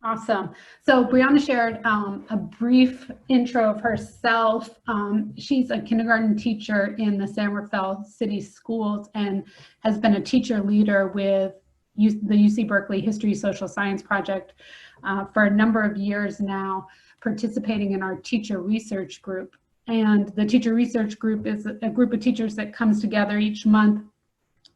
Awesome. So Brianna shared a brief intro of herself. She's a kindergarten teacher in the San Rafael City Schools and has been a teacher leader with the UC Berkeley History Social Science Project for a number of years now, participating in our teacher research group. And the teacher research group is a group of teachers that comes together each month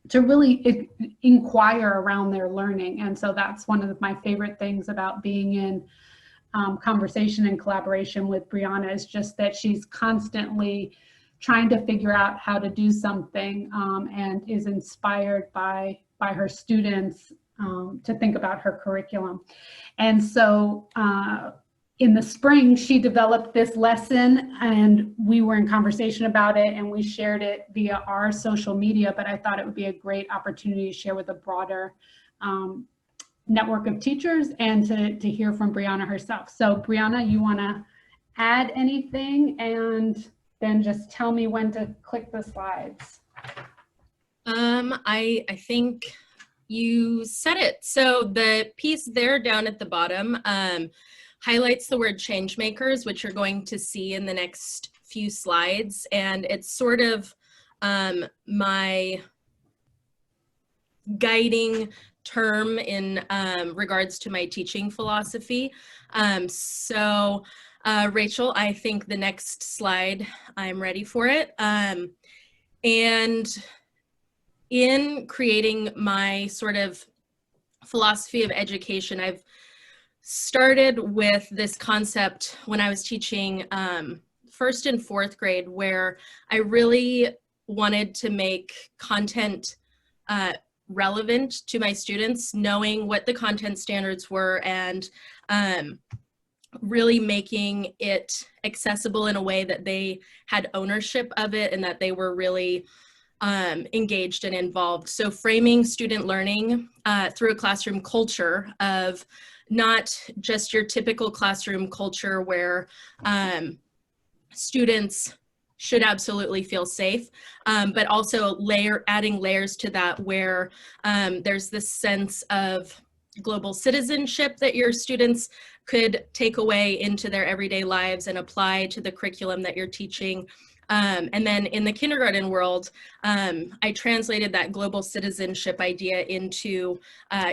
to really inquire around their learning. And so that's one of my favorite things about being in conversation and collaboration with Brianna, is just that she's constantly trying to figure out how to do something and is inspired by her students to think about her curriculum. And so in the spring, she developed this lesson and we were in conversation about it and we shared it via our social media, but I thought it would be a great opportunity to share with a broader network of teachers and to hear from Brianna herself. So Brianna, you wanna add anything and then just tell me when to click the slides. I think you said it. So the piece there down at the bottom highlights the word change makers, which you're going to see in the next few slides. And it's sort of my guiding term in regards to my teaching philosophy. Rachel, I think the next slide, I'm ready for it. And in creating my sort of philosophy of education, I've started with this concept when I was teaching first and fourth grade, where I really wanted to make content relevant to my students, knowing what the content standards were and really making it accessible in a way that they had ownership of it and that they were really engaged and involved. So framing student learning through a classroom culture of not just your typical classroom culture where students should absolutely feel safe, but also adding layers to that where there's this sense of global citizenship that your students could take away into their everyday lives and apply to the curriculum that you're teaching. And then in the kindergarten world, I translated that global citizenship idea into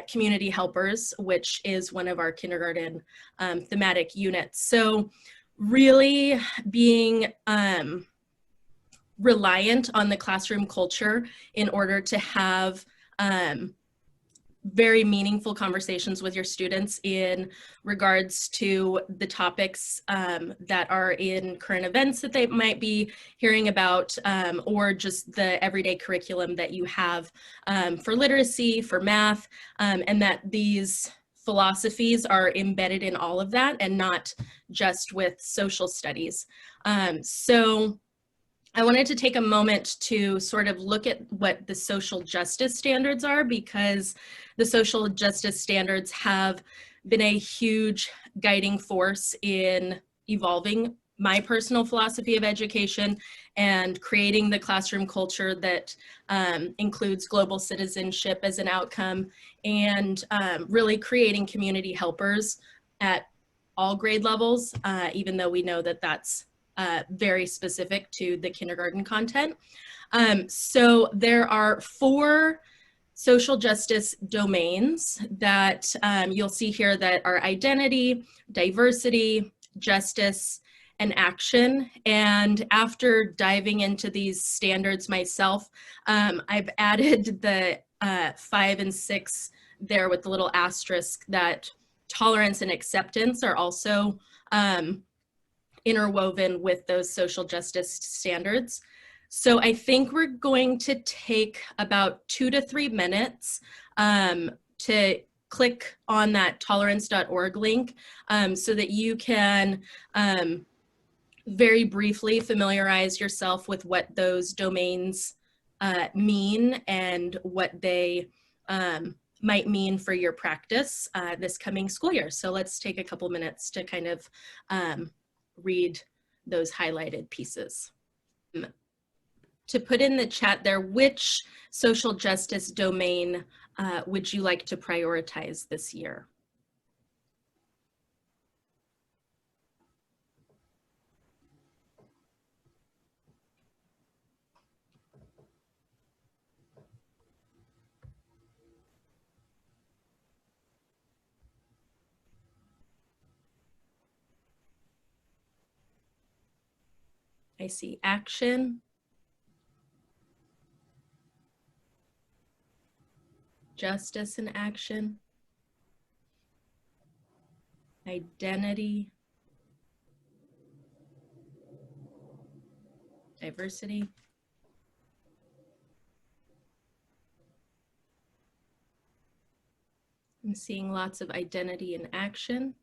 community helpers, which is one of our kindergarten thematic units. So really being reliant on the classroom culture in order to have very meaningful conversations with your students in regards to the topics that are in current events that they might be hearing about, or just the everyday curriculum that you have for literacy, for math, and that these philosophies are embedded in all of that and not just with social studies. So I wanted to take a moment to sort of look at what the social justice standards are, because the social justice standards have been a huge guiding force in evolving my personal philosophy of education and creating the classroom culture that includes global citizenship as an outcome, and really creating community helpers at all grade levels, even though we know that that's very specific to the kindergarten content. So there are 4 social justice domains that you'll see here that are identity, diversity, justice, and action. And after diving into these standards myself, I've added the 5 and 6 there with the little asterisk that tolerance and acceptance are also interwoven with those social justice standards. So I think we're going to take about 2 to 3 minutes to click on that tolerance.org link so that you can very briefly familiarize yourself with what those domains mean and what they might mean for your practice this coming school year. So let's take a couple minutes to kind of read those highlighted pieces. To put in the chat there, which social justice domain would you like to prioritize this year? I see action, justice and action, identity, diversity, I'm seeing lots of identity and action.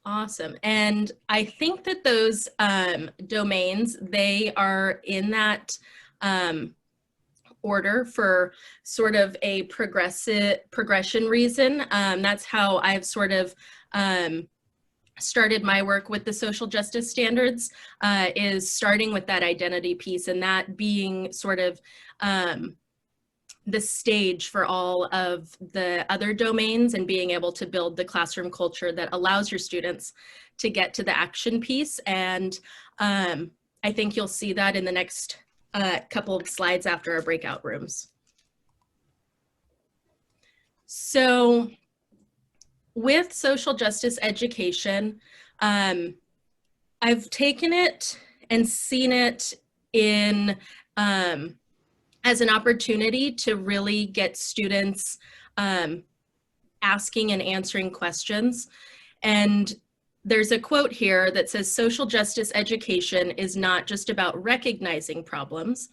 Awesome. And I think that those domains, they are in that order for sort of a progression reason. That's how I've sort of started my work with the social justice standards, is starting with that identity piece, and that being sort of the stage for all of the other domains, and being able to build the classroom culture that allows your students to get to the action piece. And I think you'll see that in the next couple of slides after our breakout rooms. So with social justice education, I've taken it and seen it in as an opportunity to really get students asking and answering questions. And there's a quote here that says, social justice education is not just about recognizing problems,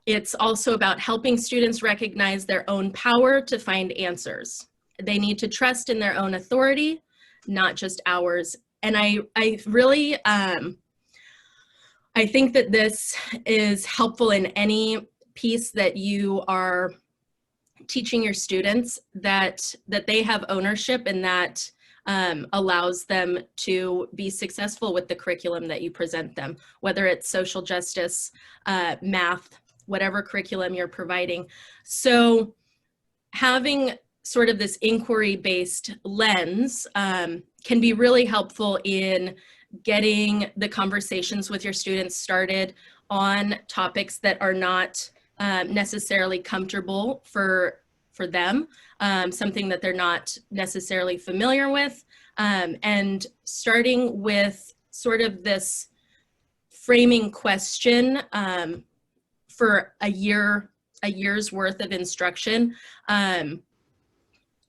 it's also about helping students recognize their own power to find answers. They need to trust in their own authority, not just ours. And I really, I think that this is helpful in any piece that you are teaching your students, that they have ownership, and that allows them to be successful with the curriculum that you present them, whether it's social justice, math, whatever curriculum you're providing. So having sort of this inquiry-based lens can be really helpful in getting the conversations with your students started on topics that are not necessarily comfortable for them, something that they're not necessarily familiar with, and starting with sort of this framing question for a year's worth of instruction,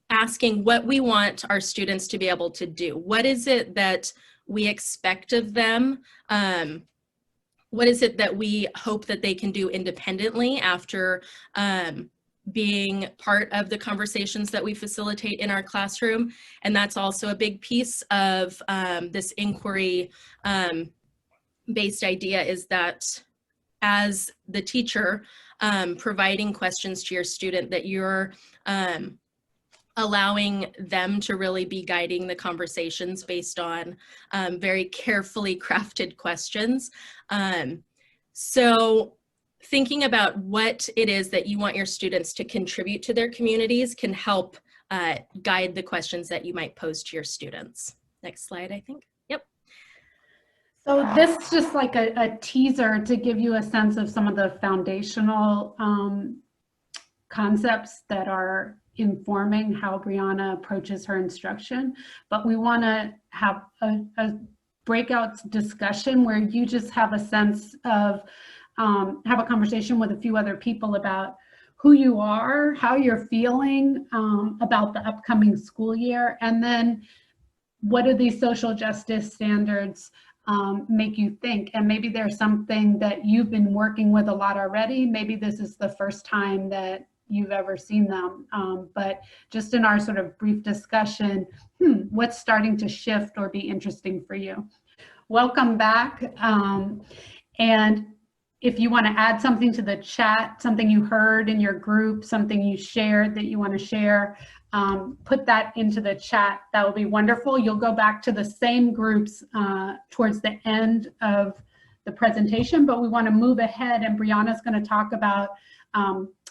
asking what we want our students to be able to do. What is it that we expect of them? What is it that we hope that they can do independently after being part of the conversations that we facilitate in our classroom? And that's also a big piece of this inquiry based idea, is that as the teacher providing questions to your student, that you're allowing them to really be guiding the conversations based on very carefully crafted questions. So thinking about what it is that you want your students to contribute to their communities can help guide the questions that you might pose to your students. Next slide, I think. Yep. So this is just like a teaser to give you a sense of some of the foundational concepts that are informing how Brianna approaches her instruction. But we want to have a breakout discussion where you just have a sense of, have a conversation with a few other people about who you are, how you're feeling about the upcoming school year, and then what do these social justice standards make you think? And maybe there's something that you've been working with a lot already. Maybe this is the first time that you've ever seen them, but just in our sort of brief discussion, what's starting to shift or be interesting for you? Welcome back. And if you want to add something to the chat, something you heard in your group, something you shared that you want to share, put that into the chat. That will be wonderful. You'll go back to the same groups towards the end of the presentation, but we want to move ahead, and Brianna's going to talk about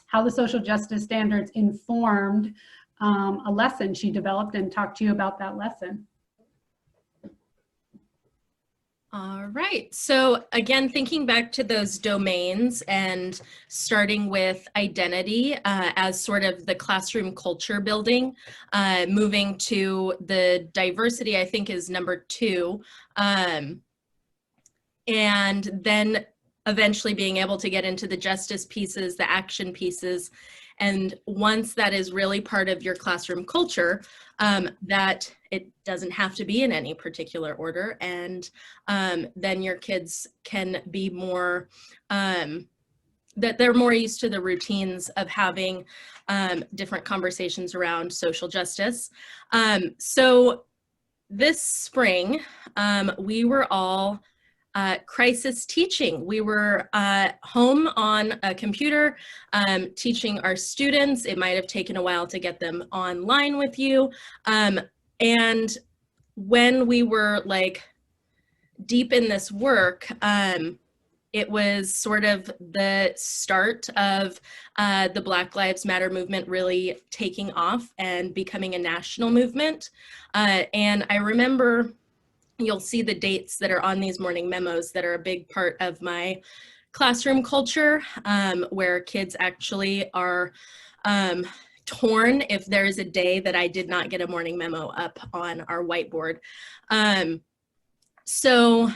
how the social justice standards informed a lesson she developed, and talk to you about that lesson. All right, so again, thinking back to those domains and starting with identity as sort of the classroom culture building, moving to the diversity, I think is number 2, and then eventually being able to get into the justice pieces, the action pieces, and once that is really part of your classroom culture, that it doesn't have to be in any particular order, and then your kids can be more, that they're more used to the routines of having different conversations around social justice. So this spring, we were all crisis teaching. We were home on a computer teaching our students. It might have taken a while to get them online with you. And when we were like deep in this work, it was sort of the start of the Black Lives Matter movement really taking off and becoming a national movement. And I remember, you'll see the dates that are on these morning memos that are a big part of my classroom culture, where kids actually are torn if there's a day that I did not get a morning memo up on our whiteboard. So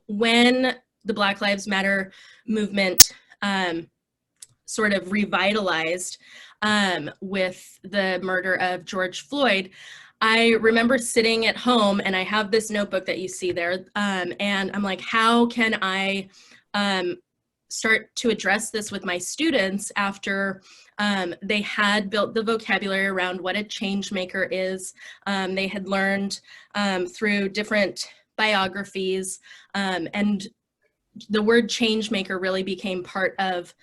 when the Black Lives Matter movement sort of revitalized with the murder of George Floyd, I remember sitting at home, and I have this notebook that you see there, and I'm like, how can I start to address this with my students after they had built the vocabulary around what a change maker is. They had learned through different biographies, and the word change maker really became part of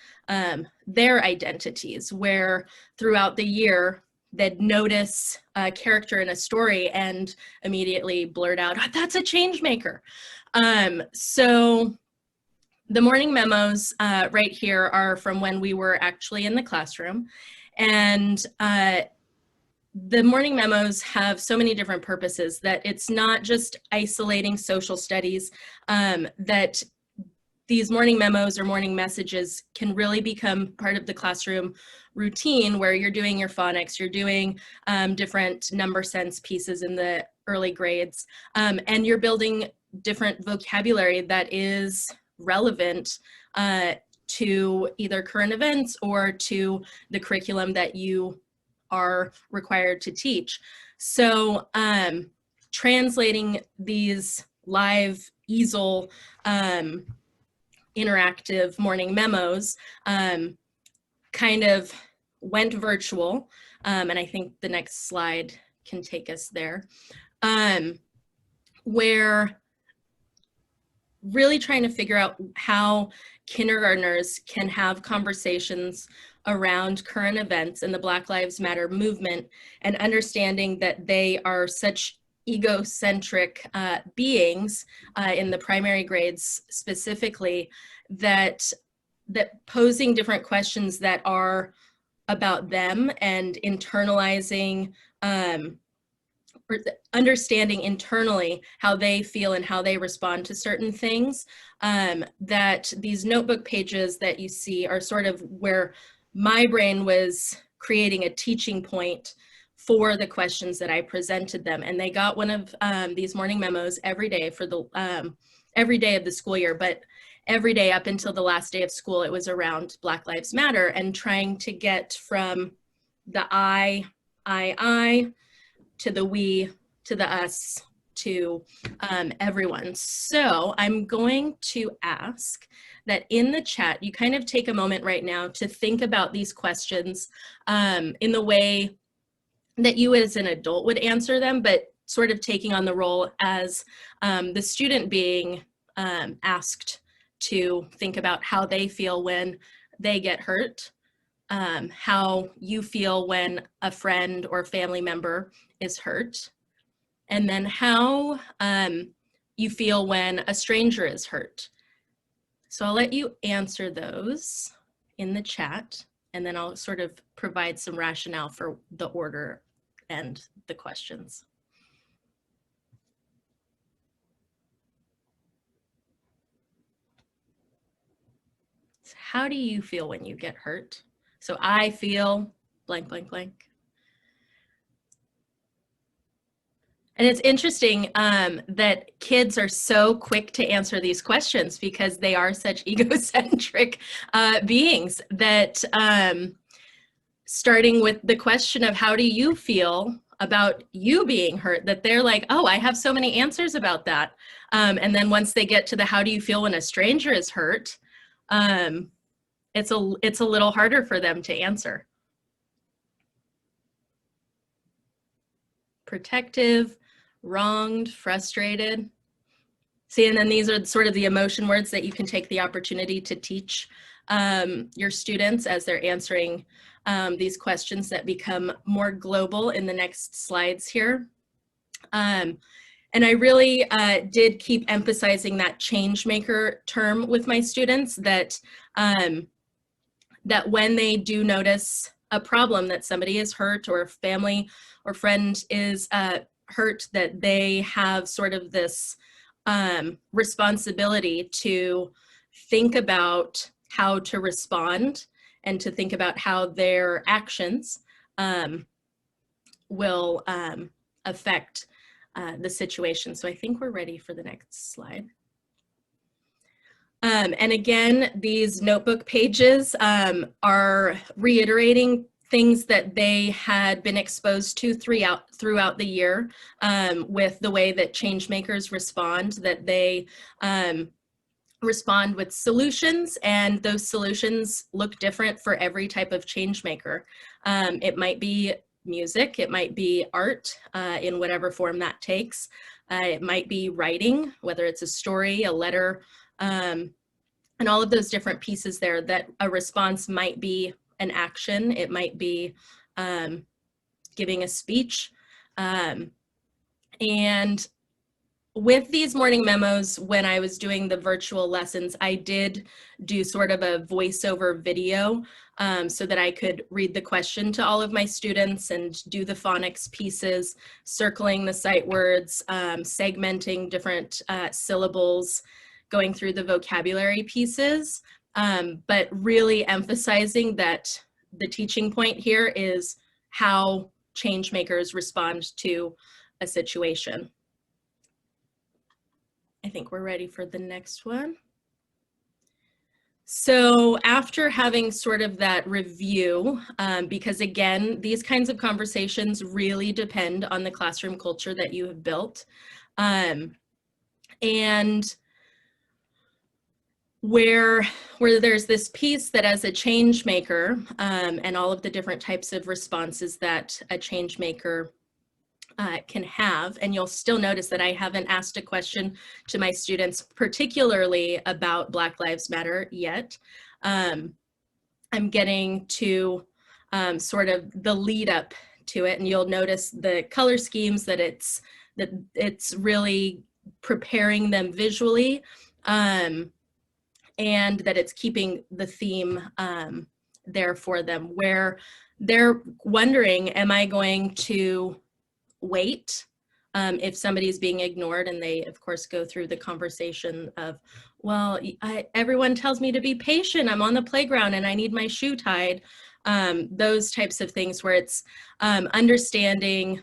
their identities, where throughout the year, they'd notice a character in a story and immediately blurt out, oh, that's a change maker. So the morning memos right here are from when we were actually in the classroom. And the morning memos have so many different purposes that it's not just isolating social studies, that these morning memos or morning messages can really become part of the classroom routine, where you're doing your phonics, you're doing different number sense pieces in the early grades, and you're building different vocabulary that is relevant to either current events or to the curriculum that you are required to teach. So translating these live easel interactive morning memos kind of went virtual, and I think the next slide can take us there, where really trying to figure out how kindergartners can have conversations around current events and the Black Lives Matter movement, and understanding that they are such egocentric beings in the primary grades specifically, that posing different questions that are about them and internalizing or understanding internally how they feel and how they respond to certain things, that these notebook pages that you see are sort of where my brain was creating a teaching point for the questions that I presented them. And they got one of these morning memos every day for the every day of the school year, but every day up until the last day of school, it was around Black Lives Matter and trying to get from the I, to the we, to the us, to everyone. So I'm going to ask that in the chat, you kind of take a moment right now to think about these questions in the way that you as an adult would answer them, but sort of taking on the role as the student being asked to think about how they feel when they get hurt, how you feel when a friend or family member is hurt, and then how you feel when a stranger is hurt. So I'll let you answer those in the chat, and then I'll sort of provide some rationale for the order and the questions. how do you feel when you get hurt? So I feel blank, blank, blank. And it's interesting that kids are so quick to answer these questions because they are such egocentric beings that starting with the question of how do you feel about you being hurt, that they're like, oh, I have so many answers about that. And then once they get to the how do you feel when a stranger is hurt, it's a little harder for them to answer. Protective, wronged, frustrated. See, and then these are sort of the emotion words that you can take the opportunity to teach your students as they're answering these questions that become more global in the next slides here. And I really did keep emphasizing that change maker term with my students, that that when they do notice a problem, that somebody is hurt or a family or friend is hurt, that they have sort of this responsibility to think about how to respond and to think about how their actions will affect the situation. So I think we're ready for the next slide. And again, these notebook pages are reiterating things that they had been exposed to throughout the year with the way that change makers respond, that they respond with solutions, and those solutions look different for every type of change maker. It might be music, it might be art in whatever form that takes. It might be writing, whether it's a story, a letter, and all of those different pieces there, that a response might be an action, it might be giving a speech. And with these morning memos, when I was doing the virtual lessons, I did do sort of a voiceover video so that I could read the question to all of my students and do the phonics pieces, circling the sight words, segmenting different syllables, going through the vocabulary pieces, but really emphasizing that the teaching point here is how change makers respond to a situation. I think we're ready for the next one. So after having sort of that review, because again, these kinds of conversations really depend on the classroom culture that you have built. And where there's this piece that as a change maker and all of the different types of responses that a change maker can have, and you'll still notice that I haven't asked a question to my students particularly about Black Lives Matter yet. I'm getting to sort of the lead up to it, and you'll notice the color schemes that it's really preparing them visually, and that it's keeping the theme there for them, where they're wondering, am I going to wait if somebody's being ignored? And they of course go through the conversation of, well, everyone tells me to be patient, I'm on the playground and I need my shoe tied, those types of things, where it's understanding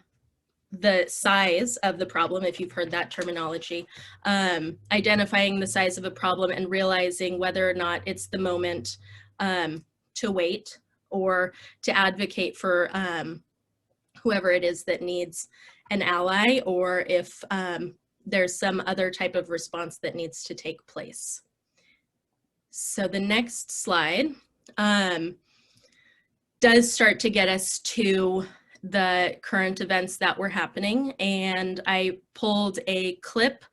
the size of the problem, if you've heard that terminology, identifying the size of a problem and realizing whether or not it's the moment to wait or to advocate for whoever it is that needs an ally, or if there's some other type of response that needs to take place. So the next slide does start to get us to the current events that were happening, and I pulled a clip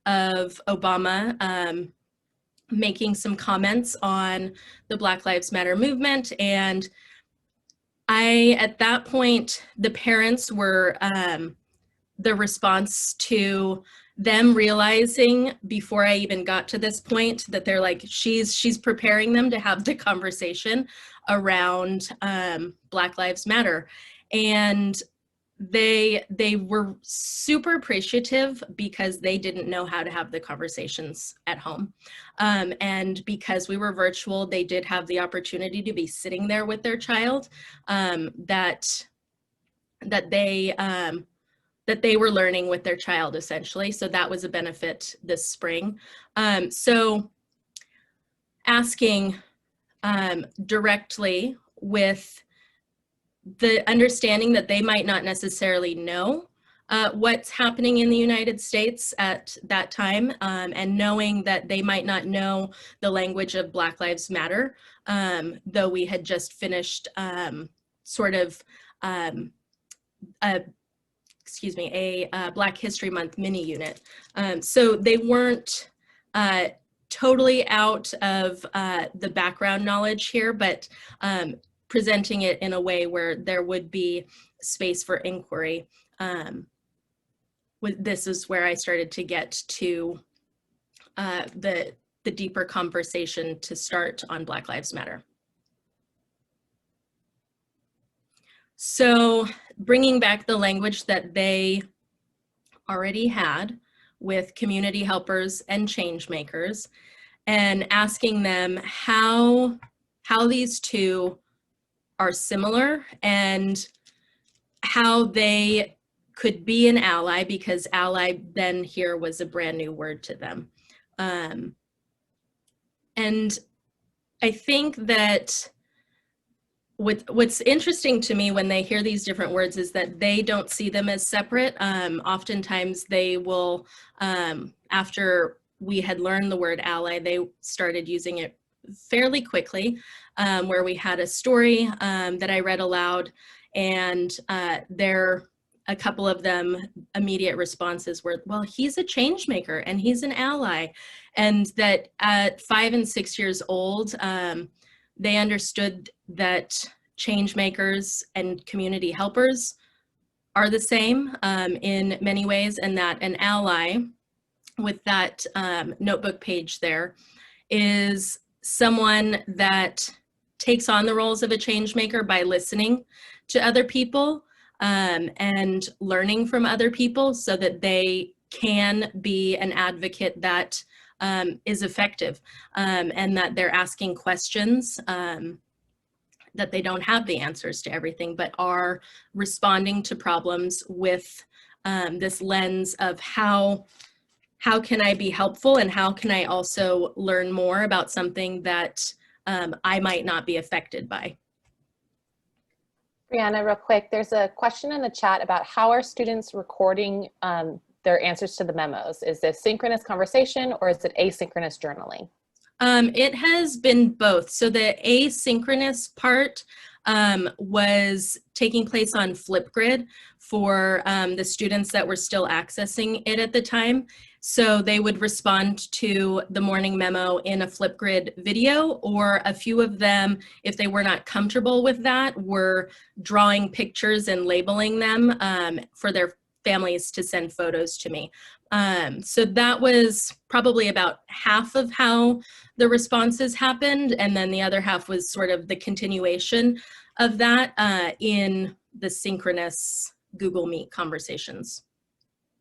of Obama making some comments on the Black Lives Matter movement. And at that point, the parents were the response to them realizing before I even got to this point that they're like, she's preparing them to have the conversation around Black Lives Matter. And they were super appreciative because they didn't know how to have the conversations at home. And because we were virtual, they did have the opportunity to be sitting there with their child, that they were learning with their child, essentially. So that was a benefit this spring. So asking directly with the understanding that they might not necessarily know what's happening in the United States at that time, and knowing that they might not know the language of Black Lives Matter, though we had just finished sort of a Black History Month mini unit. So they weren't totally out of the background knowledge here, but presenting it in a way where there would be space for inquiry. This is where I started to get to the deeper conversation to start on Black Lives Matter. So bringing back the language that they already had with community helpers and change makers, and asking them how these two are similar and how they could be an ally, because ally then here was a brand new word to them. And I think that what's interesting to me when they hear these different words is that they don't see them as separate. Oftentimes they will, after we had learned the word ally, they started using it fairly quickly, where we had a story that I read aloud, and a couple of them immediate responses were, well, he's a change maker and he's an ally. And that at 5 and 6 years old, they understood that change makers and community helpers are the same in many ways, and that an ally, with that notebook page there, is someone that takes on the roles of a change maker by listening to other people and learning from other people so that they can be an advocate that is effective, and that they're asking questions, that they don't have the answers to everything, but are responding to problems with this lens of how can I be helpful, and how can I also learn more about something that I might not be affected by. Brianna, real quick, there's a question in the chat about how are students recording their answers to the memos? Is this synchronous conversation or is it asynchronous journaling? It has been both. So the asynchronous part was taking place on Flipgrid for the students that were still accessing it at the time. So they would respond to the morning memo in a Flipgrid video, or a few of them, if they were not comfortable with that, were drawing pictures and labeling them for their families to send photos to me. So that was probably about half of how the responses happened. And then the other half was sort of the continuation of that in the synchronous Google Meet conversations.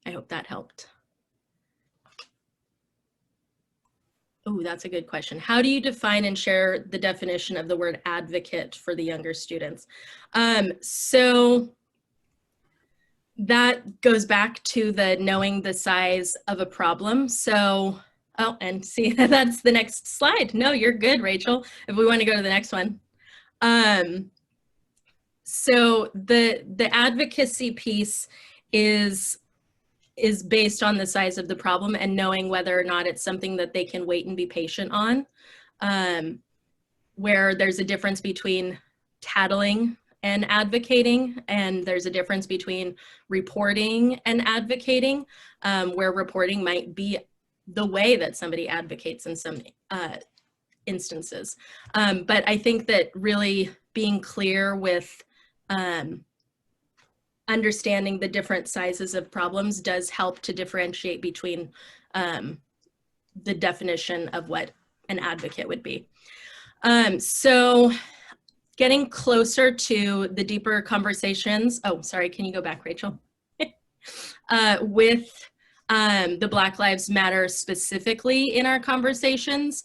I hope that helped. Oh, that's a good question. How do you define and share the definition of the word advocate for the younger students? So that goes back to the knowing the size of a problem. So, oh, and see, that's the next slide. No, you're good, Rachel, if we want to go to the next one. So the advocacy piece is based on the size of the problem and knowing whether or not it's something that they can wait and be patient on, where there's a difference between tattling and advocating, and there's a difference between reporting and advocating, where reporting might be the way that somebody advocates in some instances. But I think that really being clear with understanding the different sizes of problems does help to differentiate between the definition of what an advocate would be. So getting closer to the deeper conversations. Oh, sorry, can you go back, Rachel? With the Black Lives Matter specifically in our conversations,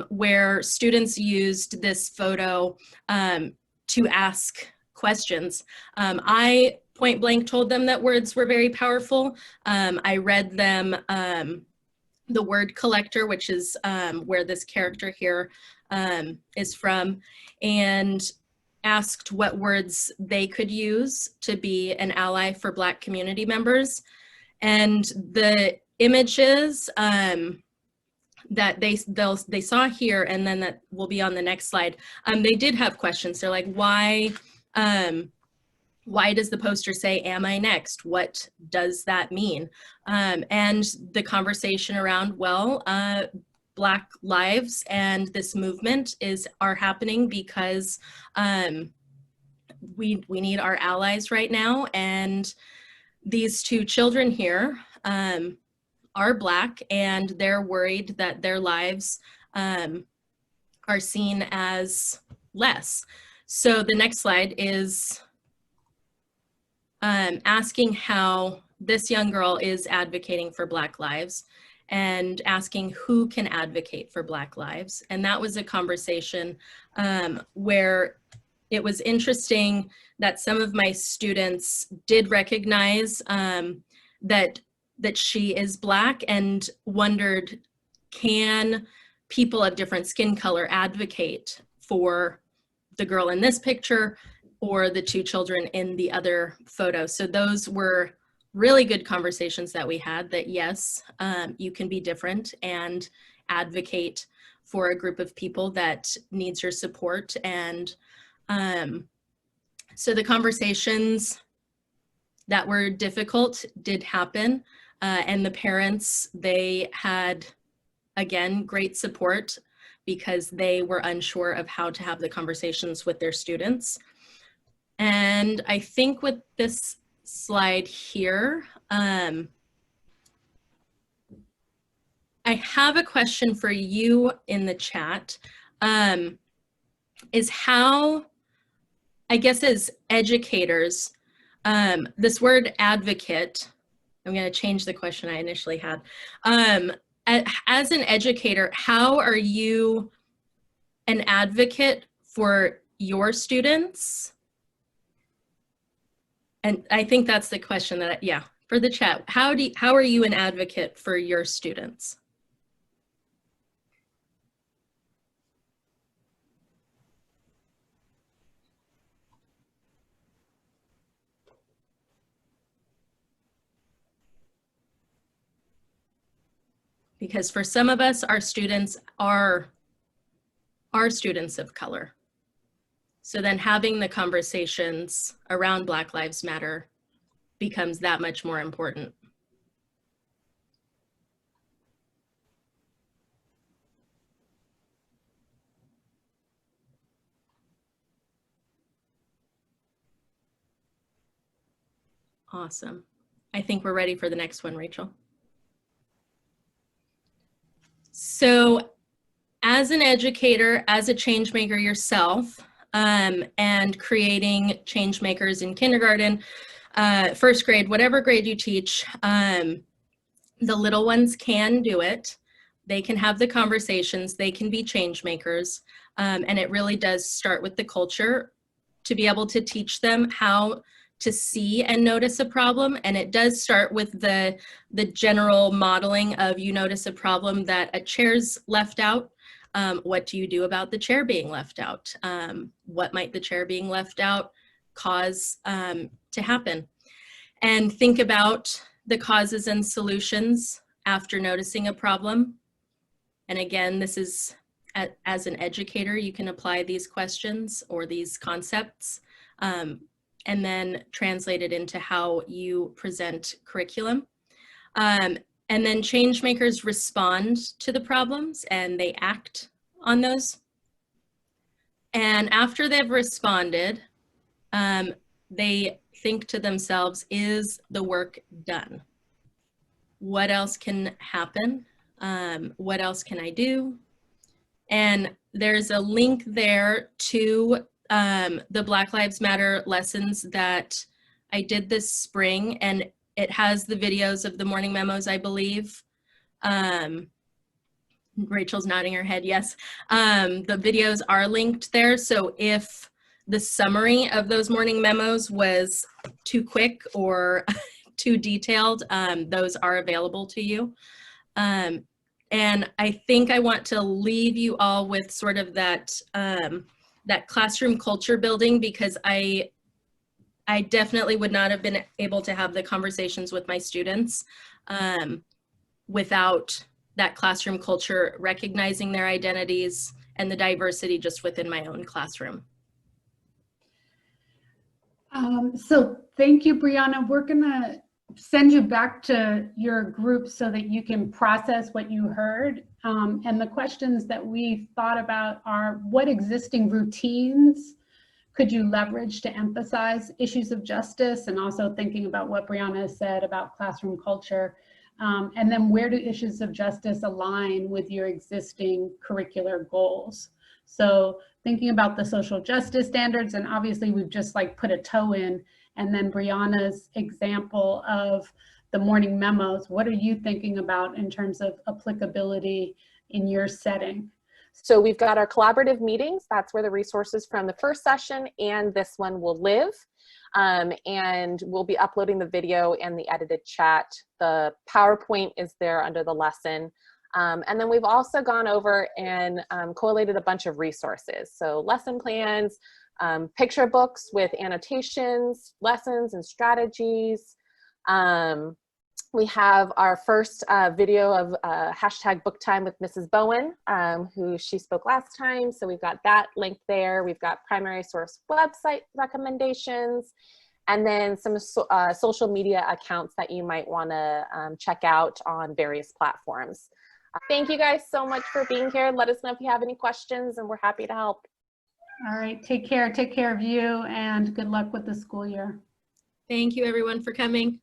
where students used this photo to ask questions. I point blank told them that words were very powerful. I read them the word collector, which is where this character here is from, and asked what words they could use to be an ally for Black community members. And the images that they saw here, and then that will be on the next slide, they did have questions. They're like, why does the poster say, "Am I next?" What does that mean? And the conversation around, well, Black lives and this movement are happening because we need our allies right now. And these two children here are Black, and they're worried that their lives are seen as less. So the next slide is asking how this young girl is advocating for Black lives, and asking who can advocate for Black lives. And that was a conversation where it was interesting that some of my students did recognize that she is Black, and wondered, can people of different skin color advocate for the girl in this picture or the two children in the other photo? So those were really good conversations that we had, that yes, you can be different and advocate for a group of people that needs your support. And so the conversations that were difficult did happen, and the parents, they had, again, great support because they were unsure of how to have the conversations with their students. And I think with this slide here, I have a question for you in the chat, is how, I guess as educators, this word advocate, I'm going to change the question I initially had. As an educator, how are you an advocate for your students? And I think that's the question that, yeah, for the chat. How are you an advocate for your students? Because for some of us, our students are students of color. So then having the conversations around Black Lives Matter becomes that much more important. Awesome. I think we're ready for the next one, Rachel. So as an educator, as a change maker yourself, and creating change makers in kindergarten, first grade, whatever grade you teach, the little ones can do it. They can have the conversations, they can be change makers, and it really does start with the culture to be able to teach them how to see and notice a problem. And it does start with the general modeling of, you notice a problem that a chair's left out. What do you do about the chair being left out? What might the chair being left out cause to happen? And think about the causes and solutions after noticing a problem. And again, this is, as an educator, you can apply these questions or these concepts, and then translate it into how you present curriculum. And then change makers respond to the problems and they act on those. And after they've responded, they think to themselves, is the work done? What else can happen? What else can I do? And there's a link there to the Black Lives Matter lessons that I did this spring, and it has the videos of the morning memos, I believe. Rachel's nodding her head, yes. The videos are linked there, so if the summary of those morning memos was too quick or too detailed, those are available to you. And I think I want to leave you all with sort of that, that classroom culture building, because I definitely would not have been able to have the conversations with my students without that classroom culture, recognizing their identities and the diversity just within my own classroom. So thank you, Brianna. We're gonna send you back to your group so that you can process what you heard. And the questions that we thought about are, what existing routines could you leverage to emphasize issues of justice, and also thinking about what Brianna said about classroom culture. And then where do issues of justice align with your existing curricular goals? So thinking about the social justice standards, and obviously we've just like put a toe in, and then Brianna's example of the morning memos, what are you thinking about in terms of applicability in your setting? So we've got our collaborative meetings. That's where the resources from the first session and this one will live. And we'll be uploading the video and the edited chat. The PowerPoint is there under the lesson. And then we've also gone over and collated a bunch of resources. So lesson plans, picture books with annotations, lessons and strategies. We have our first video of hashtag book time with Mrs. Bowen, who she spoke last time. So we've got that linked there. We've got primary source website recommendations, and then some social media accounts that you might want to check out on various platforms. Thank you guys so much for being here. Let us know if you have any questions, and we're happy to help. All right, take care of you, and good luck with the school year. Thank you everyone for coming.